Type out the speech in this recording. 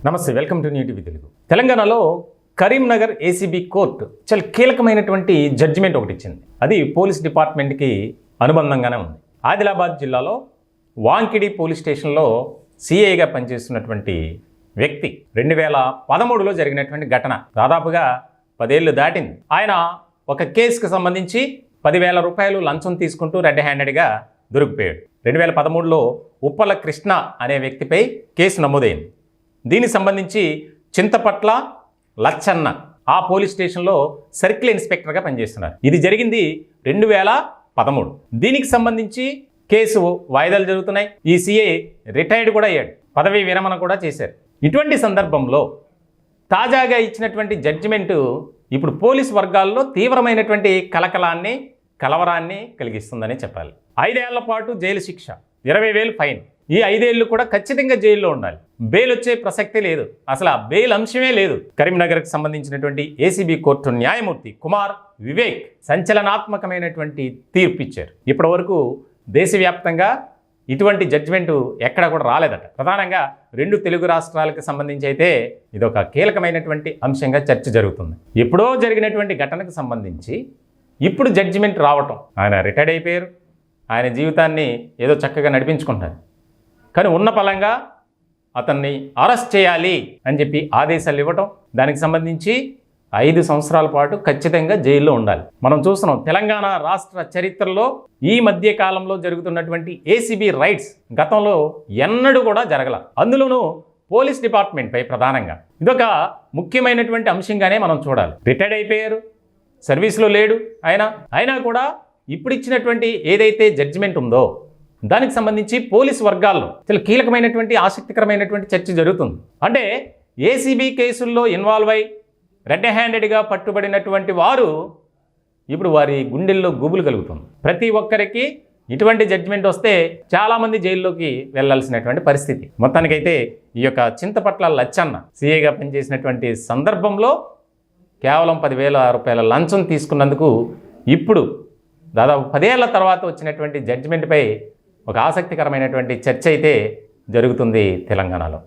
నమస్తే, welcome to New TV Telugu. తెలంగాణలో Karimnagar ACB court చాలా కీలకమైనటువంటి జడ్జిమెంట్ ఒకటి ఇచ్చింది. అది పోలీస్ డిపార్ట్మెంట్కి అనుబంధంగానే ఉంది. ఆదిలాబాద్ జిల్లాలో వాంకిడి పోలీస్ స్టేషన్లో సిఐగా పనిచేస్తున్నటువంటి వ్యక్తి 2013లో జరిగినటువంటి ఘటన. దాదాపుగా 10 ఏళ్ళు దాటింది. ఆయన ఒక కేసుకు సంబంధించి 10,000 రూపాయలు లంచం తీసుకుంటూ రెడ్ హ్యాండెడ్గా దొరికిపోయాడు. 2013లో ఉప్పల కృష్ణ అనే వ్యక్తిపై కేసు నమోదైంది. దీనికి సంబంధించి చింతపట్ల లచ్చన్న ఆ పోలీస్ స్టేషన్లో సర్కిల్ ఇన్స్పెక్టర్గా పనిచేస్తున్నారు. ఇది జరిగింది 2013. దీనికి సంబంధించి కేసు వాయిదాలు జరుగుతున్నాయి. ఈ సిఐ రిటైర్డ్ కూడా అయ్యాడు, పదవీ విరమణ కూడా చేశారు. ఇటువంటి సందర్భంలో తాజాగా ఇచ్చినటువంటి జడ్జిమెంటు ఇప్పుడు పోలీస్ వర్గాల్లో తీవ్రమైనటువంటి కలవరాన్ని కలిగిస్తుందని చెప్పాలి. 5 ఏళ్ల పాటు జైలు శిక్ష, 20,000 ఫైన్. ఈ 5 ఏళ్ళు కూడా ఖచ్చితంగా జైల్లో ఉండాలి. బెయిల్ వచ్చే ప్రసక్తే లేదు, అసలు ఆ బెయిల్ అంశమే లేదు. కరీంనగర్కి సంబంధించినటువంటి ఏసీబీ కోర్టు న్యాయమూర్తి కుమార్ వివేక్ సంచలనాత్మకమైనటువంటి తీర్పు ఇచ్చారు. ఇప్పటి వరకు దేశవ్యాప్తంగా ఇటువంటి జడ్జిమెంటు ఎక్కడ కూడా రాలేదట. ప్రధానంగా 2 తెలుగు రాష్ట్రాలకు సంబంధించి అయితే ఇదొక కీలకమైనటువంటి అంశంగా చర్చ జరుగుతుంది. ఎప్పుడో జరిగినటువంటి ఘటనకు సంబంధించి ఇప్పుడు జడ్జిమెంట్ రావటం, ఆయన రిటైర్డ్ అయిపోయారు, ఆయన జీవితాన్ని ఏదో చక్కగా నడిపించుకుంటారు. కానీ ఉన్న పలంగా అతన్ని అరెస్ట్ చేయాలి అని చెప్పి ఆదేశాలు ఇవ్వటం, దానికి సంబంధించి 5 సంవత్సరాల పాటు ఖచ్చితంగా జైల్లో ఉండాలి. మనం చూస్తున్నాం తెలంగాణ రాష్ట్ర చరిత్రలో ఈ మధ్య కాలంలో జరుగుతున్నటువంటి ఏసీబీ రైడ్స్ గతంలో ఎన్నడూ కూడా జరగల. అందులోనూ పోలీస్ డిపార్ట్మెంట్పై ప్రధానంగా ఇదొక ముఖ్యమైనటువంటి అంశంగానే మనం చూడాలి. రిటైర్డ్ అయిపోయారు, సర్వీస్లో లేడు అయినా కూడా ఇప్పుడు ఇచ్చినటువంటి ఏదైతే జడ్జిమెంట్ ఉందో దానికి సంబంధించి పోలీస్ వర్గాల్లో చాలా కీలకమైనటువంటి ఆసక్తికరమైనటువంటి చర్చ జరుగుతుంది. అంటే ఏసీబీ కేసుల్లో ఇన్వాల్వ్ అయి రెడ్ హ్యాండెడ్గా పట్టుబడినటువంటి వారు ఇప్పుడు వారి గుండెల్లో గుబులు కలుగుతుంది. ప్రతి ఒక్కరికి ఇటువంటి జడ్జిమెంట్ వస్తే చాలామంది జైల్లోకి వెళ్లాల్సినటువంటి పరిస్థితి. మొత్తానికైతే ఈ యొక్క చింతపట్ల లచ్చన్న సిఐగా పనిచేసినటువంటి సందర్భంలో కేవలం 10,000 రూపాయల లంచం తీసుకున్నందుకు ఇప్పుడు దాదాపు 10 ఏళ్ల తర్వాత వచ్చినటువంటి జడ్జిమెంట్పై ఒక ఆసక్తికరమైనటువంటి చర్చ అయితే జరుగుతుంది తెలంగాణలో.